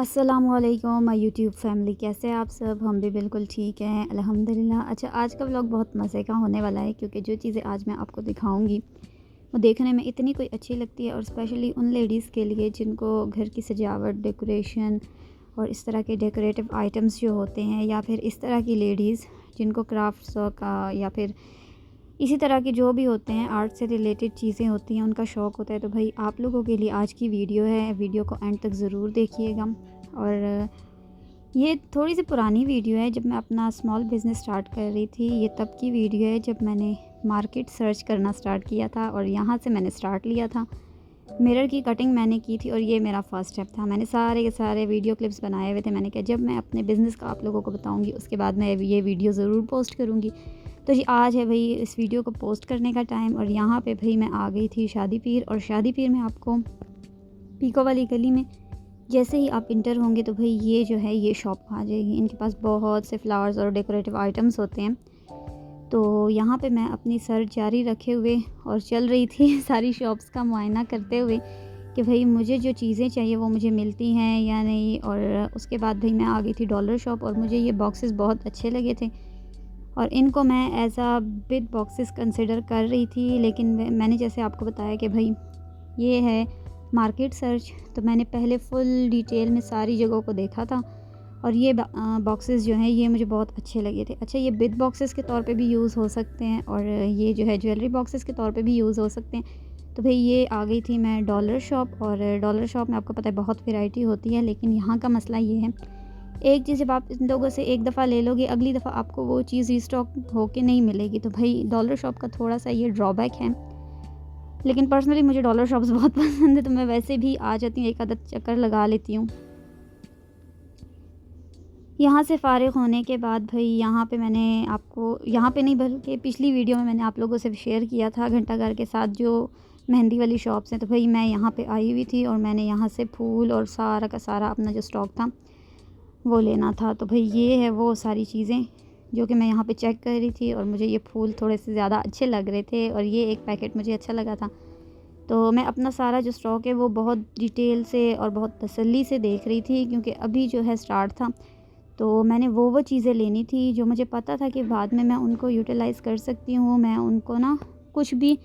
अस्सलामुअलैकुम my YouTube family, कैसे हैं आप सब। हम भी बिल्कुल ठीक हैं अल्हम्दुलिल्लाह। अच्छा, आज का व्लॉग बहुत मज़े का होने वाला है क्योंकि जो चीज़ें आज मैं आपको दिखाऊंगी वो देखने में इतनी कोई अच्छी लगती है, और स्पेशली उन लेडीज़ के लिए जिनको घर की सजावट, डेकोरेशन और इस तरह के डेकोरेटिव आइटम्स जो होते हैं, या फिर इस तरह की लेडीज़ जिनको क्राफ्ट्स का या फिर इसी तरह के जो भी होते हैं आर्ट से रिलेटेड चीज़ें होती हैं, उनका शौक़ होता है। तो भाई आप लोगों के लिए आज की वीडियो है, वीडियो को एंड तक ज़रूर देखिएगा। और ये थोड़ी सी पुरानी वीडियो है, जब मैं अपना स्मॉल बिज़नेस स्टार्ट कर रही थी। ये तब की वीडियो है जब मैंने मार्केट सर्च करना स्टार्ट किया था, और यहाँ से मैंने स्टार्ट लिया था। मिरर की कटिंग मैंने की थी, और ये मेरा फर्स्ट स्टेप था। मैंने सारे के सारे वीडियो क्लिप्स बनाए हुए थे। मैंने कहा जब मैं अपने बिज़नेस का आप लोगों को बताऊँगी उसके बाद मैं ये वीडियो ज़रूर पोस्ट करूँगी। तो जी आज है भाई इस वीडियो को पोस्ट करने का टाइम। और यहाँ पे भाई मैं आ गई थी शादी पीर, और शादी पीर में आपको पीको वाली गली में जैसे ही आप इंटर होंगे तो भाई ये जो है ये शॉप आ जाएगी। इनके पास बहुत से फ्लावर्स और डेकोरेटिव आइटम्स होते हैं। तो यहाँ पे मैं अपनी सर्च जारी रखे हुए और चल रही थी सारी शॉप्स का मुआयना करते हुए कि भाई मुझे जो चीज़ें चाहिए वो मुझे मिलती हैं या नहीं। और उसके बाद भाई मैं आ गई थी डॉलर शॉप, और मुझे ये बॉक्सेस बहुत अच्छे लगे थे, और इनको मैं एज़ आ बिग बॉक्सेस कंसिडर कर रही थी। लेकिन मैंने जैसे आपको बताया कि भाई ये है मार्केट सर्च, तो मैंने पहले फुल डिटेल में सारी जगहों को देखा था, और ये बॉक्सेस जो हैं ये मुझे बहुत अच्छे लगे थे। अच्छा, ये बिग बॉक्सेस के तौर पे भी यूज़ हो सकते हैं, और ये जो है ज्वेलरी बॉक्सेस के तौर पे भी यूज़ हो सकते हैं। तो भाई ये आ गई थी मैं डॉलर शॉप, और डॉलर शॉप में आपको पता है बहुत वैरायटी होती है। लेकिन यहाँ का मसला ये है, एक चीज़ जब आप इन लोगों से एक दफ़ा ले लोगे, अगली दफ़ा आपको वो चीज़ रीस्टॉक होके नहीं मिलेगी। तो भाई डॉलर शॉप का थोड़ा सा ये ड्रॉबैक है। लेकिन पर्सनली मुझे डॉलर शॉप्स बहुत पसंद है, तो मैं वैसे भी आ जाती हूँ, एक आधा चक्कर लगा लेती हूँ। यहाँ से फ़ारिग होने के बाद भाई यहाँ पे मैंने आपको, यहाँ पे नहीं बल्कि पिछली वीडियो में मैंने आप लोगों से शेयर किया था घंटाघर के साथ जो मेहंदी वाली शॉप्स हैं। तो भाई मैं यहाँ पे आई हुई थी, और मैंने यहाँ से फूल और सारा का सारा अपना जो स्टॉक था वो लेना था। तो भाई ये है वो सारी चीज़ें जो कि मैं यहाँ पे चेक कर रही थी, और मुझे ये फूल थोड़े से ज़्यादा अच्छे लग रहे थे, और ये एक पैकेट मुझे अच्छा लगा था। तो मैं अपना सारा जो स्टॉक है वो बहुत डिटेल से और बहुत तसल्ली से देख रही थी, क्योंकि अभी जो है स्टार्ट था। तो मैंने वो चीज़ें लेनी थी जो मुझे पता था कि बाद में मैं उनको यूटिलाइज़ कर सकती हूँ। मैं उनको ना कुछ भी,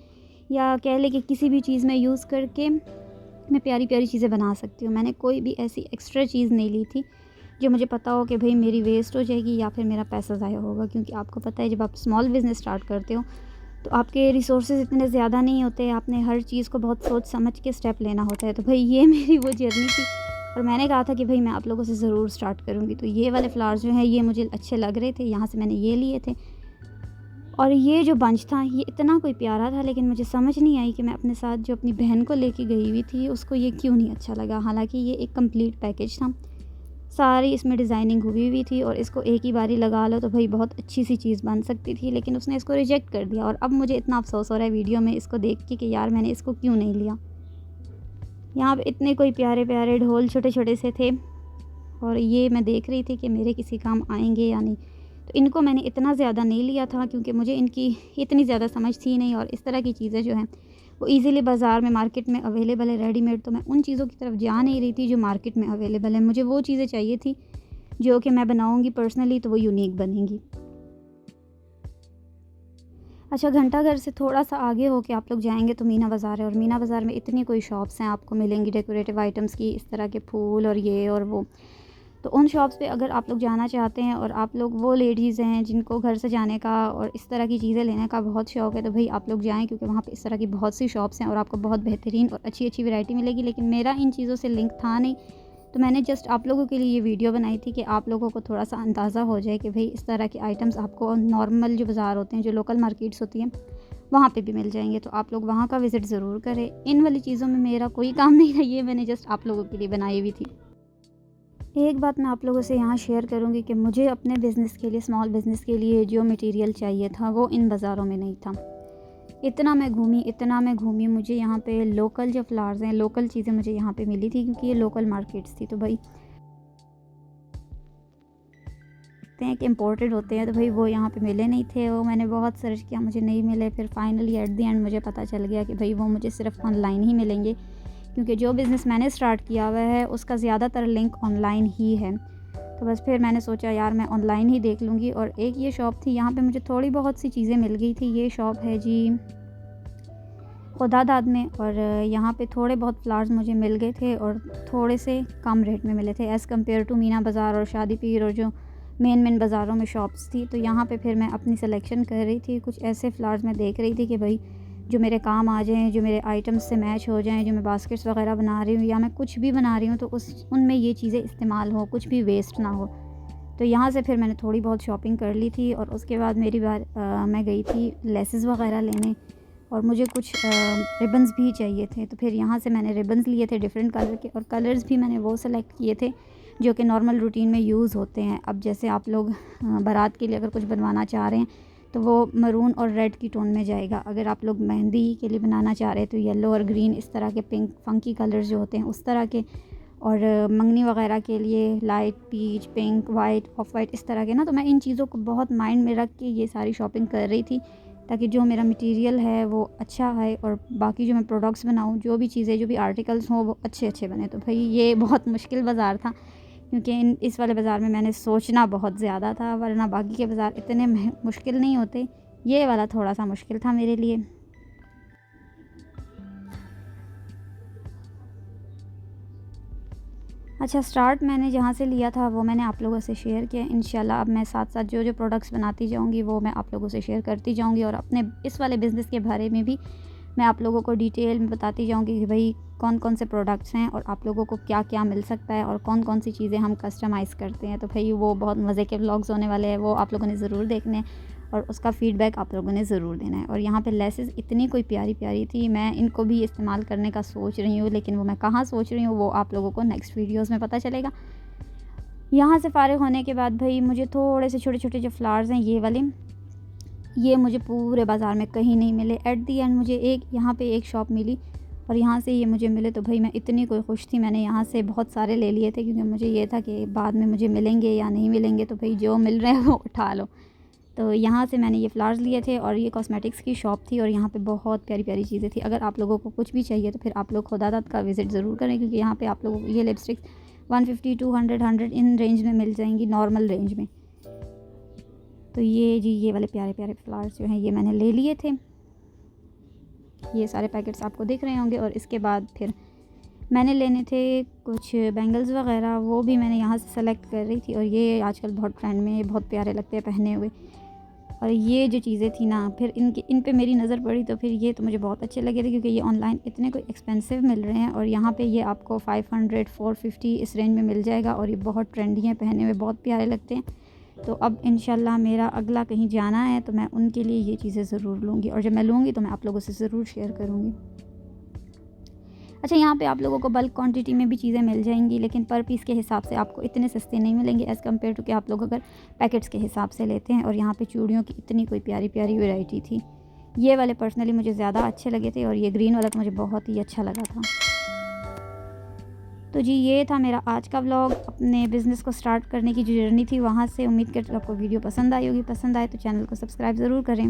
या कह लें कि किसी भी चीज़ में यूज़ करके मैं प्यारी प्यारी चीज़ें बना सकती हूँ। मैंने कोई भी ऐसी एक्स्ट्रा चीज़ नहीं ली थी जो मुझे पता हो कि भाई मेरी वेस्ट हो जाएगी या फिर मेरा पैसा ज़ाया होगा। क्योंकि आपको पता है जब आप स्मॉल बिज़नेस स्टार्ट करते हो तो आपके रिसोर्सेज इतने ज़्यादा नहीं होते, आपने हर चीज़ को बहुत सोच समझ के स्टेप लेना होता है। तो भाई ये मेरी वो जर्नी थी, और मैंने कहा था कि भाई मैं आप लोगों से ज़रूर स्टार्ट करूँगी। तो ये वाले फ्लावर्स जो हैं ये मुझे अच्छे लग रहे थे, यहाँ से मैंने ये लिए थे। और ये जो बंच था ये इतना कोई प्यारा था, लेकिन मुझे समझ नहीं आई कि मैं अपने साथ जो अपनी बहन को लेके गई हुई थी उसको ये क्यों नहीं अच्छा लगा। हालांकि ये एक कंप्लीट पैकेज था, सारी इसमें डिज़ाइनिंग हुई हुई थी, और इसको एक ही बारी लगा लो तो भाई बहुत अच्छी सी चीज़ बन सकती थी। लेकिन उसने इसको रिजेक्ट कर दिया, और अब मुझे इतना अफसोस हो रहा है वीडियो में इसको देख के कि यार मैंने इसको क्यों नहीं लिया। यहाँ पे इतने कोई प्यारे प्यारे ढोल छोटे छोटे से थे, और ये मैं देख रही थी कि मेरे किसी काम आएंगे या नहीं। तो इनको मैंने इतना ज़्यादा नहीं लिया था, क्योंकि मुझे इनकी इतनी ज़्यादा समझ थी नहीं। और इस तरह की चीज़ें जो हैं वो इजीली बाज़ार में मार्केट में अवेलेबल है रेडीमेड, तो मैं उन चीज़ों की तरफ जा नहीं रही थी जो मार्केट में अवेलेबल है। मुझे वो चीज़ें चाहिए थी जो कि मैं बनाऊंगी पर्सनली तो वो यूनिक बनेंगी। अच्छा, घंटाघर से थोड़ा सा आगे होके आप लोग जाएंगे तो मीना बाज़ार है, और मीना बाज़ार में इतनी कोई शॉप्स हैं आपको मिलेंगी डेकोरेटिव आइटम्स की, इस तरह के फूल और ये और वो। तो उन शॉप्स पे अगर आप लोग जाना चाहते हैं, और आप लोग वो लेडीज़ हैं जिनको घर से जाने का और इस तरह की चीज़ें लेने का बहुत शौक़ है, तो भाई आप लोग जाएँ, क्योंकि वहाँ पे इस तरह की बहुत सी शॉप्स हैं और आपको बहुत बेहतरीन और अच्छी अच्छी वैरायटी मिलेगी। लेकिन मेरा इन चीज़ों से लिंक था नहीं, तो मैंने जस्ट आप लोगों के लिए ये वीडियो बनाई थी कि आप लोगों को थोड़ा सा अंदाज़ा हो जाए कि भाई इस तरह के आइटम्स आपको नॉर्मल जो बाज़ार होते हैं, जो लोकल मार्केट्स होती हैं, वहाँ पे भी मिल जाएंगे। तो आप लोग वहाँ का विज़िट ज़रूर करें। इन वाली चीज़ों में मेरा कोई काम नहीं था, ये मैंने जस्ट आप लोगों के लिए बनाई हुई थी। एक बात मैं आप लोगों से यहाँ शेयर करूँगी कि मुझे अपने बिज़नेस के लिए, स्मॉल बिज़नेस के लिए जो मटेरियल चाहिए था वो इन बाज़ारों में नहीं था। इतना मैं घूमी, मुझे यहाँ पे लोकल जो फ्लावर्स हैं, लोकल चीज़ें मुझे यहाँ पे मिली थी, क्योंकि ये लोकल मार्केट्स थी। तो भाई कहते हैं कि इम्पोर्टेड होते हैं, तो भाई वो यहाँ पे मिले नहीं थे। वो मैंने बहुत सर्च किया, मुझे नहीं मिले। फिर फाइनली एट द एंड मुझे पता चल गया कि भाई वो मुझे सिर्फ ऑनलाइन ही मिलेंगे, क्योंकि जो बिज़नेस मैंने स्टार्ट किया हुआ है उसका ज़्यादातर लिंक ऑनलाइन ही है। तो बस फिर मैंने सोचा यार मैं ऑनलाइन ही देख लूँगी। और एक ये शॉप थी, यहाँ पे मुझे थोड़ी बहुत सी चीज़ें मिल गई थी। ये शॉप है जी खुदादाद में, और यहाँ पे थोड़े बहुत फ्लावर्स मुझे मिल गए थे और थोड़े से कम रेट में मिले थे एज़ कम्पेयर टू मीना बाज़ार और शादी पीर और जो मेन बाज़ारों में शॉप्स थी। तो यहाँ पे फिर मैं अपनी सिलेक्शन कर रही थी। कुछ ऐसे फ्लावर्स मैं देख रही थी कि भाई जो मेरे काम आ जाएँ, जो मेरे आइटम्स से मैच हो जाएँ, जो मैं बास्केट्स वगैरह बना रही हूँ या मैं कुछ भी बना रही हूँ तो उनमें ये चीज़ें इस्तेमाल हो, कुछ भी वेस्ट ना हो। तो यहाँ से फिर मैंने थोड़ी बहुत शॉपिंग कर ली थी। और उसके बाद मैं गई थी लेसेस वगैरह लेने, और मुझे कुछ रिबन्स भी चाहिए थे। तो फिर यहाँ से मैंने रिबन्स लिए थे डिफरेंट कलर के, और कलर्स भी मैंने वो सेलेक्ट किए थे जो कि नॉर्मल रूटीन में यूज़ होते हैं। अब जैसे आप लोग बारात के लिए अगर कुछ बनवाना चाह रहे हैं तो वो मरून और रेड की टोन में जाएगा। अगर आप लोग मेहंदी के लिए बनाना चाह रहे हैं तो येलो और ग्रीन, इस तरह के पिंक फंकी कलर्स जो होते हैं उस तरह के। और मंगनी वगैरह के लिए light peach, pink, white, off white, इस तरह के ना। तो मैं इन चीज़ों को बहुत माइंड में रख के ये सारी शॉपिंग कर रही थी ताकि जो मेरा मटेरियल है वो अच्छा है और बाकी जो मैं प्रोडक्ट्स बनाऊँ, जो भी चीज़ें, जो भी आर्टिकल्स हों वो अच्छे अच्छे बने। तो भाई ये बहुत मुश्किल बाज़ार था, क्योंकि इस वाले बाज़ार में मैंने सोचना बहुत ज़्यादा था, वरना बाकी के बाज़ार इतने मुश्किल नहीं होते। ये वाला थोड़ा सा मुश्किल था मेरे लिए। अच्छा, स्टार्ट मैंने जहाँ से लिया था वो मैंने आप लोगों से शेयर किया। इंशाल्लाह अब मैं साथ साथ जो जो प्रोडक्ट्स बनाती जाऊँगी वो मैं आप लोगों से शेयर करती जाऊँगी, और अपने इस वाले बिज़नेस के बारे में भी मैं आप लोगों को डिटेल में बताती जाऊँगी कि भाई कौन कौन से प्रोडक्ट्स हैं और आप लोगों को क्या क्या मिल सकता है और कौन कौन सी चीज़ें हम कस्टमाइज़ करते हैं। तो भाई वो बहुत मज़े के व्लॉग्स होने वाले हैं, वो आप लोगों ने ज़रूर देखने हैं और उसका फ़ीडबैक आप लोगों ने ज़रूर देना है। और यहाँ पे लेसेस इतनी कोई प्यारी प्यारी थी, मैं इनको भी इस्तेमाल करने का सोच रही हूँ, लेकिन वो मैं कहाँ सोच रही हूँ वो आप लोगों को नेक्स्ट वीडियोज़ में पता चलेगा। यहाँ से फ़ारिग होने के बाद भाई मुझे थोड़े से छोटे छोटे जो फ्लावर्स हैं ये वाले, ये मुझे पूरे बाज़ार में कहीं नहीं मिले। एट दी एंड मुझे यहाँ पे एक शॉप मिली और यहाँ से ये मुझे मिले। तो भाई मैं इतनी कोई खुश थी, मैंने यहाँ से बहुत सारे ले लिए थे, क्योंकि मुझे ये था कि बाद में मुझे मिलेंगे या नहीं मिलेंगे, तो भाई जो मिल रहे हैं वो उठा लो। तो यहाँ से मैंने ये फ्लावर्स लिए थे, और ये कॉस्मेटिक्स की शॉप थी और यहाँ पे बहुत प्यारी प्यारी चीज़ें थी। अगर आप लोगों को कुछ भी चाहिए तो फिर आप लोग खुदादाद का विज़िट ज़रूर करें, क्योंकि यहाँ पे आप लोगों को ये लिपस्टिक्स 150, 200, 100 इन रेंज में मिल जाएंगी, नॉर्मल रेंज में। तो ये जी ये वाले प्यारे प्यारे फ्लावर्स जो हैं ये मैंने ले लिए थे। ये सारे पैकेट्स आपको दिख रहे होंगे। और इसके बाद फिर मैंने लेने थे कुछ बैंगल्स वगैरह, वो भी मैंने यहाँ से सेलेक्ट कर रही थी। और ये आजकल बहुत ट्रेंड में, ये बहुत प्यारे लगते हैं पहने हुए। और ये जो चीज़ें थी ना, फिर इन पे मेरी नज़र पड़ी तो फिर ये तो मुझे बहुत अच्छे लगे थे, क्योंकि ये ऑनलाइन इतने कोई एक्सपेंसिव मिल रहे हैं और यहाँ पे ये आपको 500, 450 इस रेंज में मिल जाएगा। और ये बहुत ट्रेंडी हैं, पहने हुए बहुत प्यारे लगते हैं। तो अब इंशाल्लाह मेरा अगला कहीं जाना है तो मैं उनके लिए ये चीज़ें ज़रूर लूँगी, और जब मैं लूँगी तो मैं आप लोगों से ज़रूर शेयर करूँगी। अच्छा, यहाँ पे आप लोगों को बल्क क्वांटिटी में भी चीज़ें मिल जाएंगी, लेकिन पर पीस के हिसाब से आपको इतने सस्ते नहीं मिलेंगे एज़ कम्पेयर टू कि आप लोग अगर पैकेट्स के हिसाब से लेते हैं। और यहाँ पे चूड़ियों की इतनी कोई प्यारी प्यारी वैरायटी थी। ये वाले पर्सनली मुझे ज़्यादा अच्छे लगे थे, और ये ग्रीन वाला तो मुझे बहुत ही अच्छा लगा था। तो जी ये था मेरा आज का व्लॉग, अपने बिज़नेस को स्टार्ट करने की जो जर्नी थी वहाँ से। उम्मीद करती हूँ आपको वीडियो पसंद आई होगी। पसंद आए तो चैनल को सब्सक्राइब ज़रूर करें।